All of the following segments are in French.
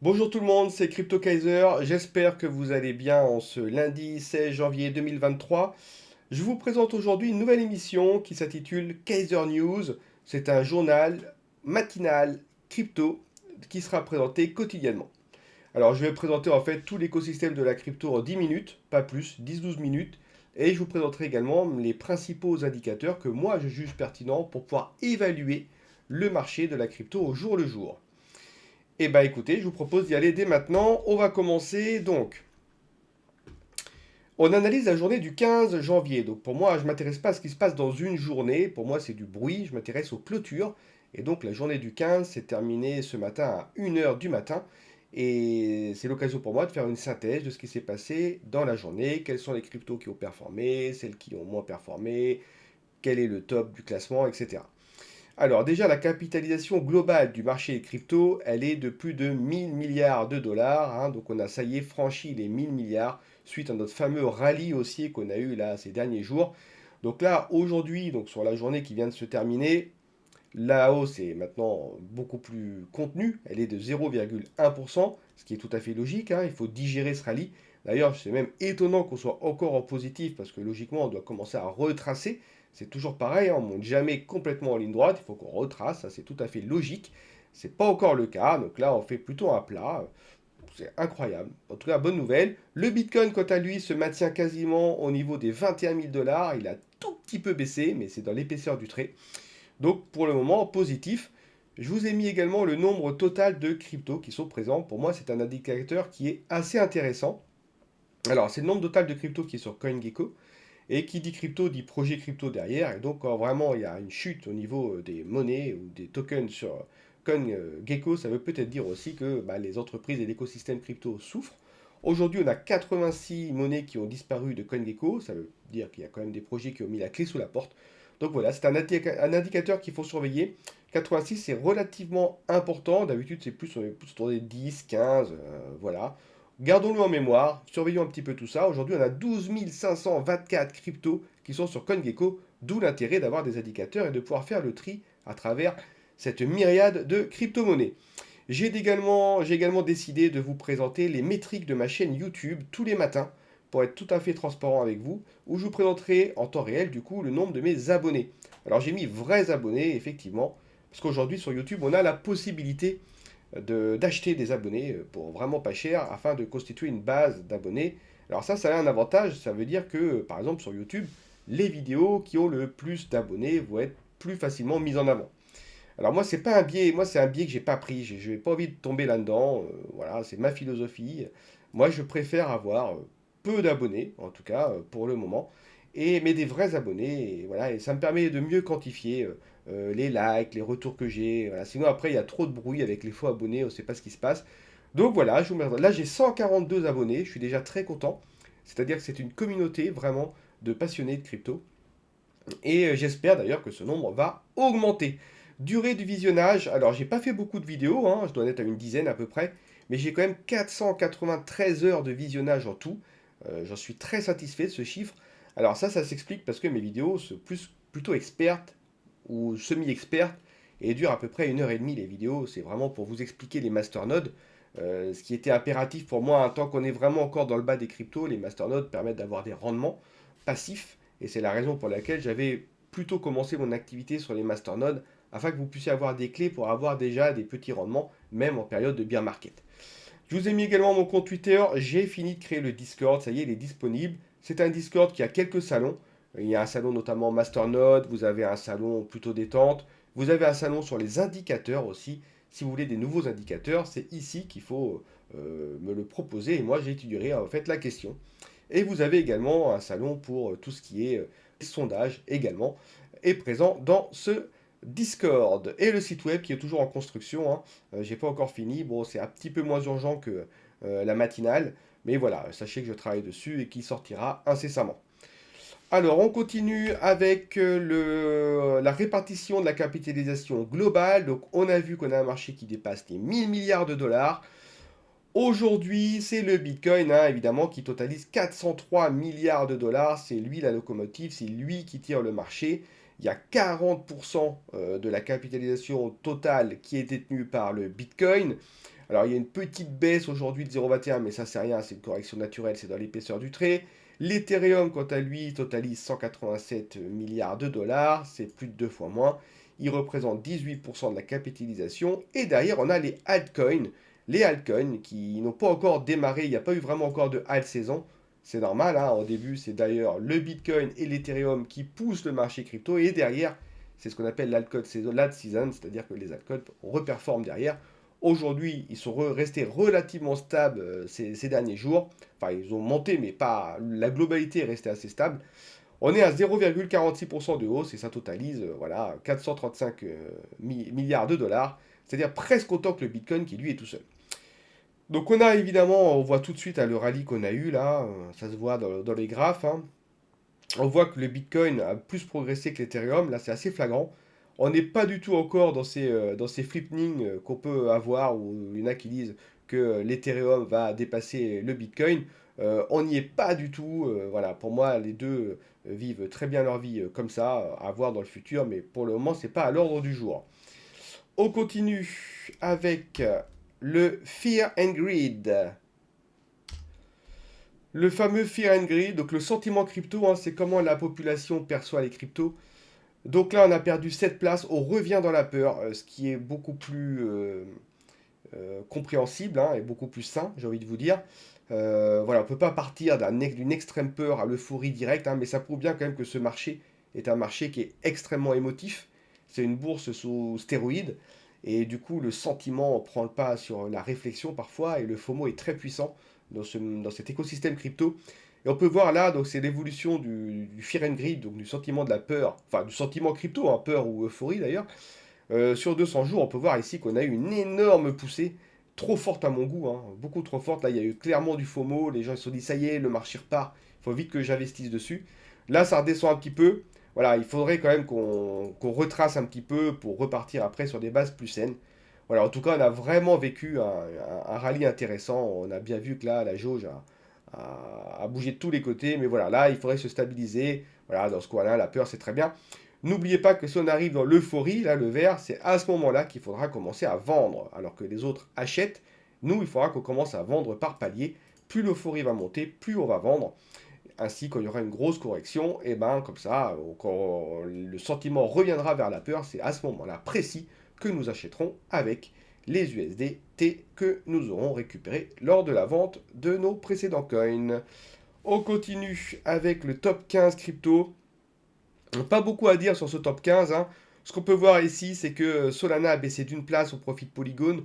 Bonjour tout le monde, c'est Crypto Kaiser. J'espère que vous allez bien en ce lundi 16 janvier 2023. Je vous présente aujourd'hui une nouvelle émission qui s'intitule Kaiser News. C'est un journal matinal crypto qui sera présenté quotidiennement. Alors je vais présenter en fait tout l'écosystème de la crypto en 10 minutes, pas plus, 10-12 minutes. Et je vous présenterai également les principaux indicateurs que moi je juge pertinents pour pouvoir évaluer le marché de la crypto au jour le jour. Eh bien écoutez, je vous propose d'y aller dès maintenant. On va commencer donc. On analyse la journée du 15 janvier. Donc pour moi, je ne m'intéresse pas à ce qui se passe dans une journée. Pour moi, c'est du bruit. Je m'intéresse aux clôtures. Et donc la journée du 15 s'est terminée ce matin à 1 heure du matin. Et c'est l'occasion pour moi de faire une synthèse de ce qui s'est passé dans la journée. Quels sont les cryptos qui ont performé, celles qui ont moins performé, quel est le top du classement, etc. Alors déjà, la capitalisation globale du marché des cryptos, elle est de plus de 1000 milliards de dollars, hein. Donc on a, ça y est, franchi les 1000 milliards suite à notre fameux rallye haussier qu'on a eu là ces derniers jours. Donc là, aujourd'hui, donc sur la journée qui vient de se terminer, la hausse est maintenant beaucoup plus contenue. Elle est de 0,1%, ce qui est tout à fait logique, hein. Il faut digérer ce rallye. D'ailleurs, c'est même étonnant qu'on soit encore en positif parce que logiquement, on doit commencer à retracer. C'est toujours pareil, hein, on ne monte jamais complètement en ligne droite. Il faut qu'on retrace. Ça, c'est tout à fait logique. C'est pas encore le cas. Donc là, on fait plutôt un plat. C'est incroyable. En tout cas, bonne nouvelle. Le Bitcoin, quant à lui, se maintient quasiment au niveau des 21 000 dollars. Il a tout petit peu baissé, mais c'est dans l'épaisseur du trait. Donc pour le moment, positif. Je vous ai mis également le nombre total de cryptos qui sont présents. Pour moi, c'est un indicateur qui est assez intéressant. Alors, c'est le nombre total de cryptos qui est sur CoinGecko. Et qui dit crypto dit projet crypto derrière. Et donc, quand vraiment il y a une chute au niveau des monnaies ou des tokens sur CoinGecko, ça veut peut-être dire aussi que les entreprises et l'écosystème crypto souffrent. Aujourd'hui, on a 86 monnaies qui ont disparu de CoinGecko. Ça veut dire qu'il y a quand même des projets qui ont mis la clé sous la porte. Donc voilà, c'est un indicateur qu'il faut surveiller. 86, c'est relativement important. D'habitude, c'est plus, on est plus autour des 10, 15, voilà. Gardons-le en mémoire, surveillons un petit peu tout ça. Aujourd'hui, on a 12 524 cryptos qui sont sur CoinGecko, d'où l'intérêt d'avoir des indicateurs et de pouvoir faire le tri à travers cette myriade de crypto-monnaies. J'ai également décidé de vous présenter les métriques de ma chaîne YouTube tous les matins pour être tout à fait transparent avec vous, où je vous présenterai en temps réel du coup le nombre de mes abonnés. Alors j'ai mis vrais abonnés effectivement, parce qu'aujourd'hui sur YouTube on a la possibilité d'acheter des abonnés pour vraiment pas cher afin de constituer une base d'abonnés. Alors ça a un avantage, ça veut dire que par exemple sur YouTube, les vidéos qui ont le plus d'abonnés vont être plus facilement mises en avant. Alors moi c'est pas un biais, moi c'est un biais que j'ai pas pris, je n'ai pas envie de tomber là-dedans, voilà, c'est ma philosophie. Moi je préfère avoir peu d'abonnés, en tout cas pour le moment, mais des vrais abonnés, et voilà, et ça me permet de mieux quantifier les likes, les retours que j'ai, voilà. Sinon après il y a trop de bruit avec les faux abonnés, on ne sait pas ce qui se passe. Donc voilà, là j'ai 142 abonnés, je suis déjà très content, c'est-à-dire que c'est une communauté vraiment de passionnés de crypto. Et j'espère d'ailleurs que ce nombre va augmenter. Durée du visionnage, alors j'ai pas fait beaucoup de vidéos, hein, je dois en être à une dizaine à peu près, mais j'ai quand même 493 heures de visionnage en tout. J'en suis très satisfait de ce chiffre. Alors ça s'explique parce que mes vidéos sont plutôt expertes ou semi-expertes et durent à peu près 1 heure et demie les vidéos. C'est vraiment pour vous expliquer les masternodes. Ce qui était impératif pour moi, tant qu'on est vraiment encore dans le bas des cryptos, les masternodes permettent d'avoir des rendements passifs. Et c'est la raison pour laquelle j'avais plutôt commencé mon activité sur les masternodes afin que vous puissiez avoir des clés pour avoir déjà des petits rendements, même en période de bear market. Je vous ai mis également mon compte Twitter. J'ai fini de créer le Discord. Ça y est, il est disponible. C'est un Discord qui a quelques salons. Il y a un salon notamment Masternode. Vous avez un salon plutôt détente. Vous avez un salon sur les indicateurs aussi. Si vous voulez des nouveaux indicateurs, c'est ici qu'il faut me le proposer et moi j'étudierai en fait la question. Et vous avez également un salon pour tout ce qui est sondage également est présent dans ce Discord. Et le site web qui est toujours en construction, hein. J'ai pas encore fini. Bon, c'est un petit peu moins urgent que la matinale. Mais voilà, sachez que je travaille dessus et qu'il sortira incessamment. Alors, on continue avec la répartition de la capitalisation globale. Donc, on a vu qu'on a un marché qui dépasse les 1000 milliards de dollars. Aujourd'hui, c'est le Bitcoin, hein, évidemment, qui totalise 403 milliards de dollars. C'est lui la locomotive, c'est lui qui tire le marché. Il y a 40% de la capitalisation totale qui est détenue par le Bitcoin. Alors il y a une petite baisse aujourd'hui de 0,21, mais ça c'est rien, c'est une correction naturelle, c'est dans l'épaisseur du trait. L'Ethereum, quant à lui, totalise 187 milliards de dollars, c'est plus de deux fois moins. Il représente 18% de la capitalisation. Et derrière, on a les altcoins. Les altcoins qui n'ont pas encore démarré, il n'y a pas eu vraiment encore de alt saison. C'est normal, hein, au début, c'est d'ailleurs le Bitcoin et l'Ethereum qui poussent le marché crypto. Et derrière, c'est ce qu'on appelle l'alt season, c'est-à-dire que les altcoins reperforment derrière. Aujourd'hui, ils sont restés relativement stables ces derniers jours. Enfin, ils ont monté, mais pas. La globalité est restée assez stable. On est à 0,46% de hausse et ça totalise voilà, 435 milliards de dollars, c'est-à-dire presque autant que le Bitcoin qui lui est tout seul. Donc on a évidemment, on voit tout de suite le rallye qu'on a eu là, ça se voit dans les graphes, hein. On voit que le Bitcoin a plus progressé que l'Ethereum, là c'est assez flagrant. On n'est pas du tout encore dans ces flippings qu'on peut avoir, où il y en a qui disent que l'Ethereum va dépasser le Bitcoin. On n'y est pas du tout. Voilà, pour moi, les deux vivent très bien leur vie comme ça, à voir dans le futur, mais pour le moment, c'est pas à l'ordre du jour. On continue avec le Fear and Greed. Le fameux Fear and Greed, donc le sentiment crypto, hein, c'est comment la population perçoit les cryptos. Donc là, on a perdu 7 places, on revient dans la peur, ce qui est beaucoup plus compréhensible hein, et beaucoup plus sain, j'ai envie de vous dire. Voilà, on ne peut pas partir d'une extrême peur à l'euphorie directe, hein, mais ça prouve bien quand même que ce marché est un marché qui est extrêmement émotif. C'est une bourse sous stéroïdes, et du coup, le sentiment prend le pas sur la réflexion parfois, et le FOMO est très puissant dans cet écosystème crypto. Et on peut voir là, donc c'est l'évolution du fear and greed, donc du sentiment de la peur, enfin du sentiment crypto, hein, peur ou euphorie d'ailleurs. Sur 200 jours, on peut voir ici qu'on a eu une énorme poussée, trop forte à mon goût, hein, beaucoup trop forte. Là, il y a eu clairement du FOMO, les gens se sont dit, ça y est, le marché repart, il faut vite que j'investisse dessus. Là, ça redescend un petit peu. Voilà, il faudrait quand même qu'on retrace un petit peu pour repartir après sur des bases plus saines. Voilà, en tout cas, on a vraiment vécu un rallye intéressant. On a bien vu que là, la jauge a bougé de tous les côtés. Mais voilà, là, il faudrait se stabiliser. Voilà, dans ce coin-là, la peur, c'est très bien. N'oubliez pas que si on arrive dans l'euphorie, là, le vert, c'est à ce moment-là qu'il faudra commencer à vendre. Alors que les autres achètent, nous, il faudra qu'on commence à vendre par palier. Plus l'euphorie va monter, plus on va vendre. Ainsi, quand il y aura une grosse correction, et ben comme ça, quand le sentiment reviendra vers la peur, c'est à ce moment-là précis que nous achèterons avec les USDT que nous aurons récupérés lors de la vente de nos précédents coins. On continue avec le top 15 crypto. Pas beaucoup à dire sur ce top 15, hein. Ce qu'on peut voir ici, c'est que Solana a baissé d'une place au profit de Polygon.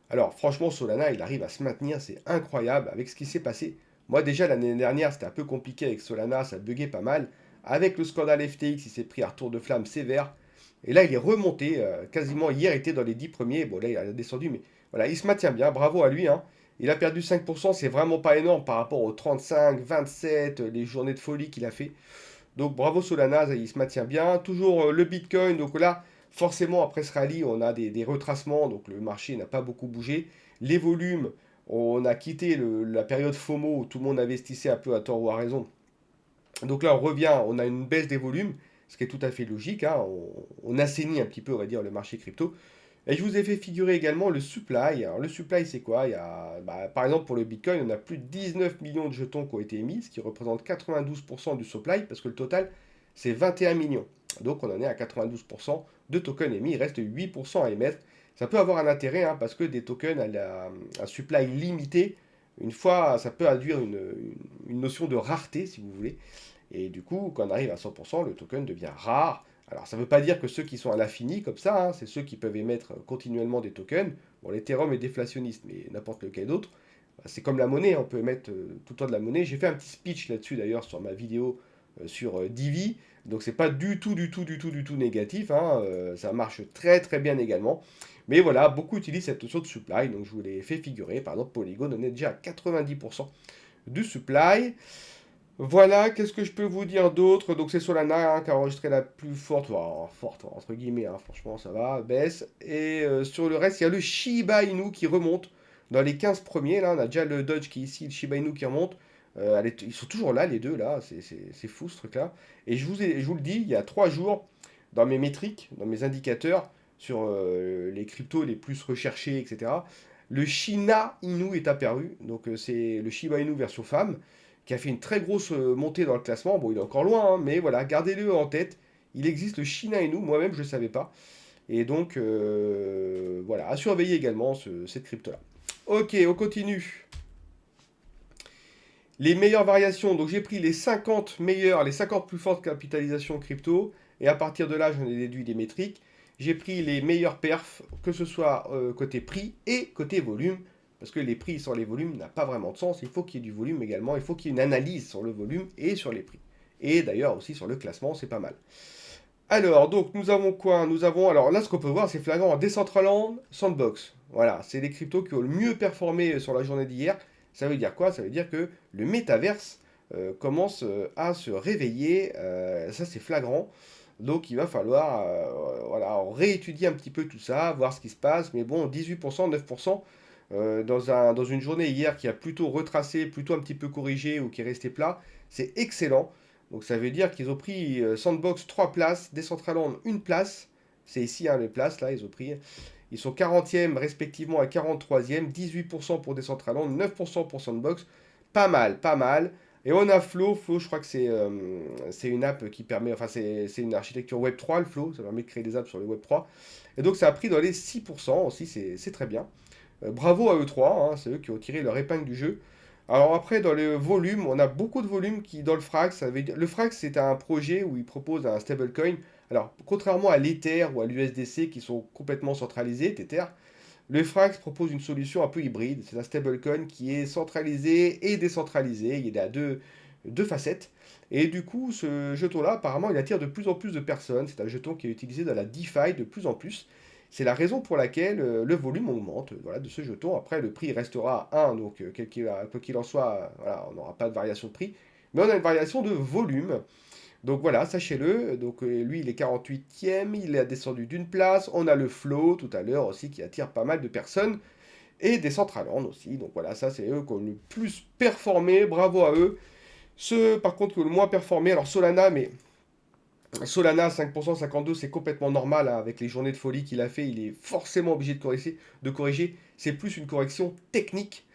Alors franchement, Solana, il arrive à se maintenir, c'est incroyable avec ce qui s'est passé. Moi déjà, l'année dernière, c'était un peu compliqué avec Solana, ça buguait pas mal. Avec le scandale FTX, il s'est pris un retour de flamme sévère. Et là, il est remonté, quasiment hier, il était dans les 10 premiers. Bon, là, il a descendu, mais voilà, il se maintient bien, bravo à lui, hein. Il a perdu 5%, c'est vraiment pas énorme par rapport aux 35, 27, les journées de folie qu'il a fait. Donc bravo Solana, il se maintient bien. Toujours le Bitcoin, donc là, forcément, après ce rallye, on a des retracements, donc le marché n'a pas beaucoup bougé. Les volumes, on a quitté la période FOMO où tout le monde investissait un peu à tort ou à raison. Donc là, on revient, on a une baisse des volumes, ce qui est tout à fait logique, hein. On assainit un petit peu, on va dire, le marché crypto. Et je vous ai fait figurer également le supply. Alors le supply, c'est quoi? Il y a, par exemple, pour le Bitcoin, on a plus de 19 millions de jetons qui ont été émis, ce qui représente 92% du supply, parce que le total, c'est 21 millions. Donc on en est à 92% de tokens émis, il reste 8% à émettre. Ça peut avoir un intérêt, hein, parce que des tokens à un supply limité, une fois, ça peut induire une notion de rareté, si vous voulez. Et du coup, quand on arrive à 100%, le token devient rare. Alors, ça ne veut pas dire que ceux qui sont à l'infini, comme ça, hein, c'est ceux qui peuvent émettre continuellement des tokens. Bon, l'Ethereum est déflationniste, mais n'importe lequel d'autre. C'est comme la monnaie, on peut émettre tout le temps de la monnaie. J'ai fait un petit speech là-dessus d'ailleurs sur ma vidéo sur Divi. Donc, c'est pas du tout négatif, hein, ça marche très très bien également. Mais voilà, beaucoup utilisent cette notion de supply. Donc, je vous l'ai fait figurer. Par exemple, Polygon, on est déjà à 90% du supply. Voilà, qu'est-ce que je peux vous dire d'autre? Donc c'est Solana hein, qui a enregistré la plus forte, enfin, forte entre guillemets, hein, franchement ça va, baisse. Et sur le reste, il y a le Shiba Inu qui remonte dans les 15 premiers. Là, on a déjà le Dodge qui est ici, le Shiba Inu qui remonte. Ils sont toujours là, les deux, là, c'est fou ce truc-là. Et je vous le dis, il y a 3 jours, dans mes métriques, dans mes indicateurs, sur les cryptos les plus recherchés, etc., le Shiba Inu est apparu. Donc c'est le Shiba Inu version femme, qui a fait une très grosse montée dans le classement. Bon, il est encore loin, hein, mais voilà, gardez-le en tête. Il existe le Shiba Inu, moi-même je ne le savais pas. Et donc, voilà, à surveiller également cette crypto-là. Ok, on continue. Les meilleures variations, donc j'ai pris les 50 meilleures, les 50 plus fortes capitalisations crypto, et à partir de là, j'en ai déduit des métriques. J'ai pris les meilleurs perfs, que ce soit côté prix et côté volume, parce que les prix sans les volumes n'a pas vraiment de sens. Il faut qu'il y ait du volume également, il faut qu'il y ait une analyse sur le volume et sur les prix. Et d'ailleurs aussi sur le classement, c'est pas mal. Alors, donc, nous avons quoi? Nous avons, alors là, ce qu'on peut voir, c'est flagrant, Decentraland, Sandbox. Voilà, c'est les cryptos qui ont le mieux performé sur la journée d'hier. Ça veut dire quoi? Ça veut dire que le métaverse commence à se réveiller. Ça, c'est flagrant. Donc, il va falloir voilà, réétudier un petit peu tout ça, voir ce qui se passe. Mais bon, 18%, 9% dans une journée hier qui a plutôt retracé, plutôt un petit peu corrigé ou qui est resté plat, c'est excellent. Donc ça veut dire qu'ils ont pris Sandbox 3 places, Decentraland 1 place. C'est ici hein, les places, là, ils ont pris. Ils sont 40e respectivement à 43e, 18% pour Decentraland, 9% pour Sandbox. Pas mal, pas mal. Et on a Flow. Flow, je crois que c'est une app qui permet, enfin c'est une architecture Web3, le Flow, ça permet de créer des apps sur le Web3. Et donc ça a pris dans les 6% aussi, c'est très bien. Bravo à eux trois, hein, c'est eux qui ont tiré leur épingle du jeu. Alors après, dans le volume, on a beaucoup de volume qui, dans le Frax, le Frax, c'est un projet où il propose un stablecoin. Alors, contrairement à l'Ether ou à l'USDC qui sont complètement centralisés, Tether, le Frax propose une solution un peu hybride. C'est un stablecoin qui est centralisé et décentralisé. Il a deux facettes. Et du coup, ce jeton-là, apparemment, il attire de plus en plus de personnes. C'est un jeton qui est utilisé dans la DeFi de plus en plus. C'est la raison pour laquelle le volume augmente voilà, de ce jeton. Après, le prix restera à 1, donc quoi qu'il en soit, voilà, on n'aura pas de variation de prix. Mais on a une variation de volume. Donc voilà, sachez-le. Donc lui, il est 48e, il est descendu d'une place. On a le Flow tout à l'heure aussi qui attire pas mal de personnes. Et des Centraland aussi. Donc voilà, ça c'est eux qui ont le plus performé. Bravo à eux. Ceux par contre qui ont le moins performé, alors Solana, mais Solana 5%, 52, c'est complètement normal hein, avec les journées de folie qu'il a fait. Il est forcément obligé de corriger. C'est plus une correction technique.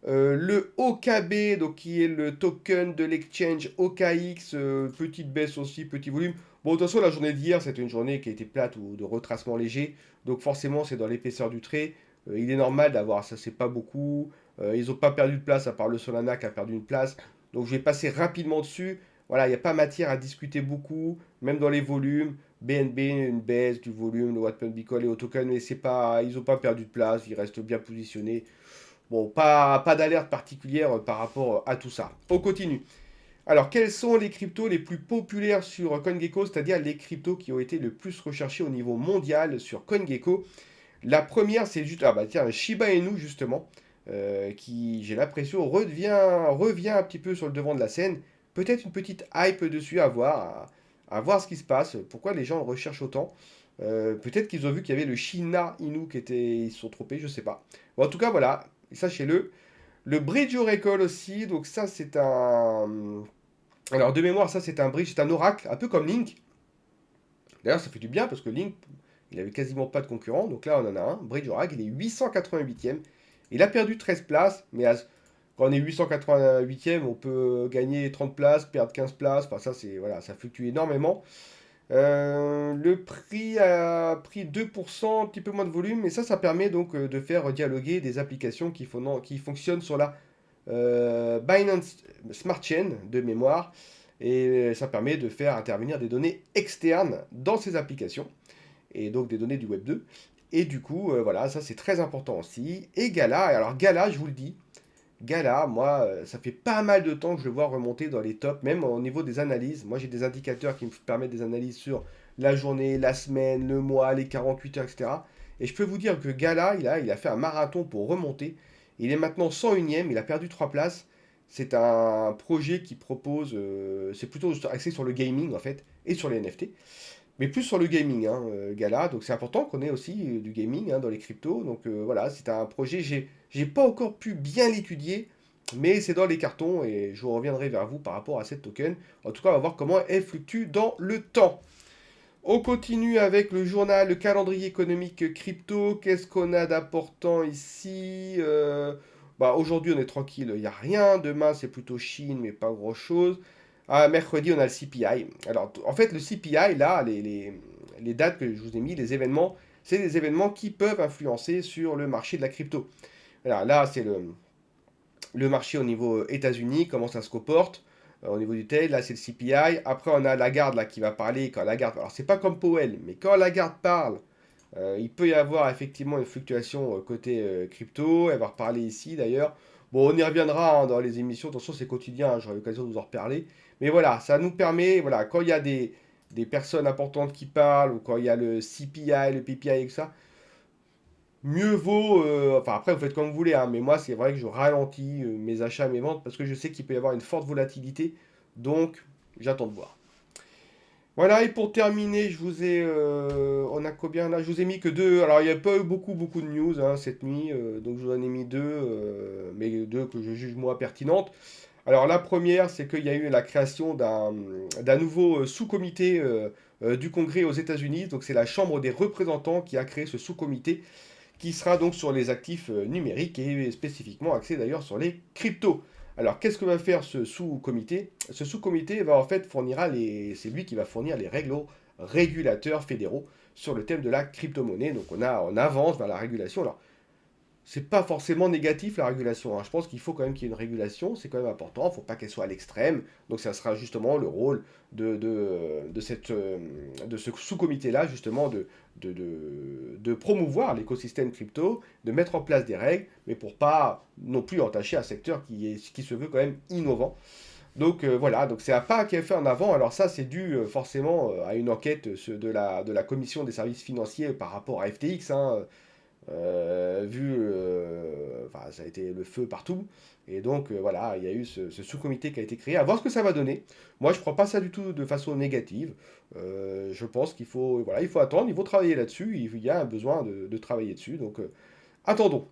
Le OKB, donc qui est le token de l'exchange OKX, petite baisse aussi, petit volume. Bon, de toute façon, la journée d'hier, c'était une journée qui a été plate ou de retracement léger. Donc forcément, c'est dans l'épaisseur du trait. Il est normal d'avoir ça, c'est pas beaucoup. Ils n'ont pas perdu de place à part le Solana qui a perdu une place. Donc je vais passer rapidement dessus. Voilà, il n'y a pas matière à discuter beaucoup, même dans les volumes. BNB, une baisse du volume, le Wattpad Bicol et au token, mais c'est pas, ils n'ont pas perdu de place, ils restent bien positionnés. Bon, pas d'alerte particulière par rapport à tout ça. On continue. Alors, quels sont les cryptos les plus populaires sur CoinGecko, c'est-à-dire les cryptos qui ont été le plus recherchés au niveau mondial sur CoinGecko? La première, c'est juste, ah bah tiens, Shiba Inu justement, qui, j'ai l'impression, revient un petit peu sur le devant de la scène. Peut-être une petite hype dessus à voir ce qui se passe, pourquoi les gens le recherchent autant. Peut-être qu'ils ont vu qu'il y avait le Shiba Inu qui était, ils se sont trompés, je sais pas. Bon, en tout cas, voilà, sachez-le. Le Bridge Oracle aussi, donc ça c'est un... Alors de mémoire, ça c'est un bridge, c'est un oracle, un peu comme Link. D'ailleurs, ça fait du bien parce que Link, il avait quasiment pas de concurrent. Donc là, on en a un. Bridge Oracle, il est 888e. Il a perdu 13 places, mais quand on est 888e, on peut gagner 30 places, perdre 15 places. Enfin, ça, c'est, voilà, ça fluctue énormément. Le prix a pris 2%, un petit peu moins de volume, et ça permet donc de faire dialoguer des applications qui fonctionnent sur la Binance Smart Chain de mémoire, et ça permet de faire intervenir des données externes dans ces applications, et donc des données du Web 2. Et du coup, voilà, ça c'est très important aussi. Et Gala, alors Gala, je vous le dis, Gala, moi, ça fait pas mal de temps que je le vois remonter dans les tops, même au niveau des analyses. Moi, j'ai des indicateurs qui me permettent des analyses sur la journée, la semaine, le mois, les 48 heures, etc. Et je peux vous dire que Gala, il a fait un marathon pour remonter. Il est maintenant 101e, il a perdu 3 places. C'est un projet qui propose, c'est plutôt axé sur le gaming en fait, et sur les NFT. Mais plus sur le gaming, hein, Gala. Donc c'est important qu'on ait aussi du gaming hein, dans les cryptos. Donc voilà, c'est un projet, j'ai pas encore pu bien l'étudier, mais c'est dans les cartons et je reviendrai vers vous par rapport à cette token. En tout cas, on va voir comment elle fluctue dans le temps. On continue avec le journal, le calendrier économique crypto. Qu'est-ce qu'on a d'important ici? Aujourd'hui, on est tranquille, il n'y a rien. Demain, c'est plutôt Chine, mais pas grand-chose. Ah, mercredi, on a le CPI. Alors, en fait, le CPI, là, les dates que je vous ai mis, les événements, c'est des événements qui peuvent influencer sur le marché de la crypto. Alors là, c'est le marché au niveau États-Unis, comment ça se comporte au niveau du tail. Là, c'est le CPI. Après, on a Lagarde là qui va parler. Quand Lagarde, alors c'est pas comme Powell, mais quand Lagarde parle, il peut y avoir effectivement une fluctuation côté crypto. Elle va reparler ici d'ailleurs. Bon, on y reviendra hein, dans les émissions. Attention, c'est quotidien. Hein, j'aurai l'occasion de vous en reparler. Mais voilà, ça nous permet, voilà, quand il y a des personnes importantes qui parlent, ou quand il y a le CPI, le PPI et tout ça, mieux vaut, enfin après vous faites comme vous voulez, hein, mais moi c'est vrai que je ralentis mes achats, mes ventes, parce que je sais qu'il peut y avoir une forte volatilité, donc j'attends de voir. Voilà, et pour terminer, on a combien là? Je vous ai mis que deux, alors il n'y a pas eu beaucoup de news hein, cette nuit, donc je vous en ai mis deux, mais deux que je juge moi pertinentes. Alors la première, c'est qu'il y a eu la création d'un nouveau sous-comité du Congrès aux États-Unis, donc c'est la Chambre des représentants qui a créé ce sous-comité qui sera donc sur les actifs numériques et spécifiquement axé d'ailleurs sur les cryptos. Alors, qu'est-ce que va faire ce sous-comité? Ce sous-comité va en fait c'est lui qui va fournir les règles aux régulateurs fédéraux sur le thème de la crypto-monnaie. Donc, on avance vers la régulation. Alors, c'est pas forcément négatif la régulation, hein. Je pense qu'il faut quand même qu'il y ait une régulation, c'est quand même important, il ne faut pas qu'elle soit à l'extrême. Donc ça sera justement le rôle de ce sous-comité-là, justement, de promouvoir l'écosystème crypto, de mettre en place des règles, mais pour pas non plus entacher un secteur qui se veut quand même innovant. Donc voilà, donc c'est un pas qui est fait en avant. Alors ça, c'est dû forcément à une enquête de la Commission des services financiers par rapport à FTX, hein, enfin, ça a été le feu partout. Et donc, voilà, il y a eu ce sous-comité qui a été créé. À voir ce que ça va donner. Moi, je ne prends pas ça du tout de façon négative. Je pense qu'il faut, voilà, il faut attendre, il faut travailler là-dessus. Il y a un besoin de travailler dessus. Donc, attendons.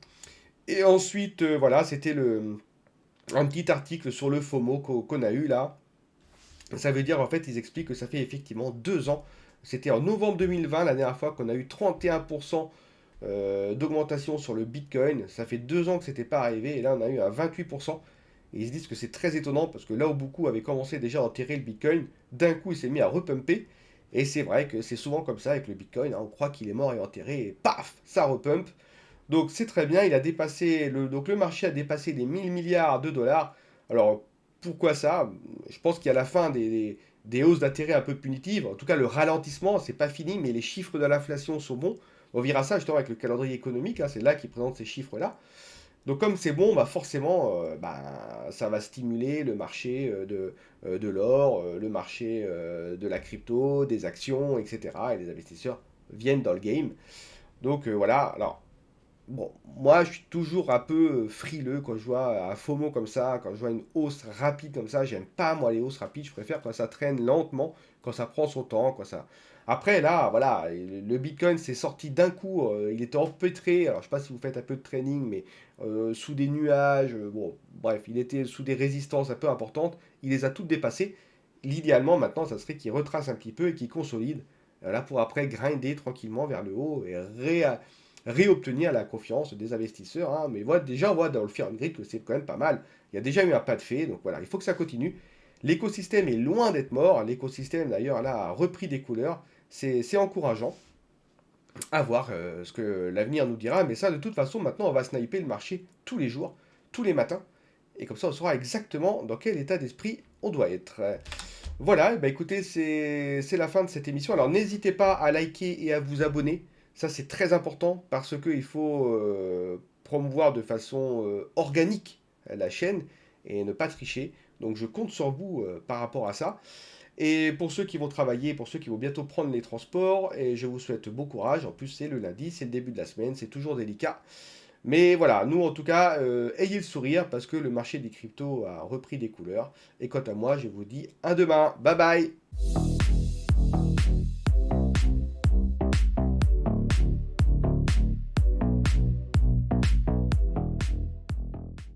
Et ensuite, voilà, c'était un petit article sur le FOMO qu'on a eu là. Ça veut dire, en fait, ils expliquent que ça fait effectivement 2 ans. C'était en novembre 2020, la dernière fois qu'on a eu 31% d'augmentation sur le Bitcoin. Ça fait 2 ans que c'était pas arrivé et là on a eu un 28%. Et ils se disent que c'est très étonnant parce que là où beaucoup avaient commencé déjà à enterrer le Bitcoin, d'un coup il s'est mis à repumper. Et c'est vrai que c'est souvent comme ça avec le Bitcoin, hein. On croit qu'il est mort et enterré et paf, ça repumpe. Donc c'est très bien, donc le marché a dépassé les 1000 milliards de dollars. Alors pourquoi ça? Je pense qu'il y a la fin des hausses d'intérêt un peu punitives. En tout cas, le ralentissement, c'est pas fini, mais les chiffres de l'inflation sont bons. On verra ça justement avec le calendrier économique, hein, c'est là qu'ils présentent ces chiffres-là. Donc comme c'est bon, forcément, ça va stimuler le marché de l'or, le marché de la crypto, des actions, etc. Et les investisseurs viennent dans le game. Donc voilà, alors bon, moi je suis toujours un peu frileux quand je vois un FOMO comme ça, quand je vois une hausse rapide comme ça. J'aime pas moi les hausses rapides, je préfère quand ça traîne lentement, quand ça prend son temps, quand ça. Après là, voilà, le Bitcoin s'est sorti d'un coup, il était empêtré. Alors je sais pas si vous faites un peu de trading, mais sous des nuages, bon, bref, il était sous des résistances un peu importantes. Il les a toutes dépassées. L'idéalement maintenant, ça serait qu'il retrace un petit peu et qu'il consolide. Là pour après grinder tranquillement vers le haut et réobtenir la confiance des investisseurs, hein. Mais voilà, déjà, on voit dans le Fear and Greed que c'est quand même pas mal. Il y a déjà eu un pas de fait, donc voilà, il faut que ça continue. L'écosystème est loin d'être mort. L'écosystème, d'ailleurs, là, a repris des couleurs. C'est encourageant. À voir ce que l'avenir nous dira. Mais ça, de toute façon, maintenant, on va sniper le marché tous les jours, tous les matins. Et comme ça, on saura exactement dans quel état d'esprit on doit être. Voilà, bah écoutez, c'est la fin de cette émission. Alors n'hésitez pas à liker et à vous abonner. Ça, c'est très important parce qu'il faut promouvoir de façon organique la chaîne et ne pas tricher. Donc je compte sur vous par rapport à ça. Et pour ceux qui vont travailler, pour ceux qui vont bientôt prendre les transports, et je vous souhaite bon courage. En plus, c'est le lundi, c'est le début de la semaine, c'est toujours délicat. Mais voilà, nous en tout cas, ayez le sourire parce que le marché des cryptos a repris des couleurs. Et quant à moi, je vous dis à demain. Bye bye.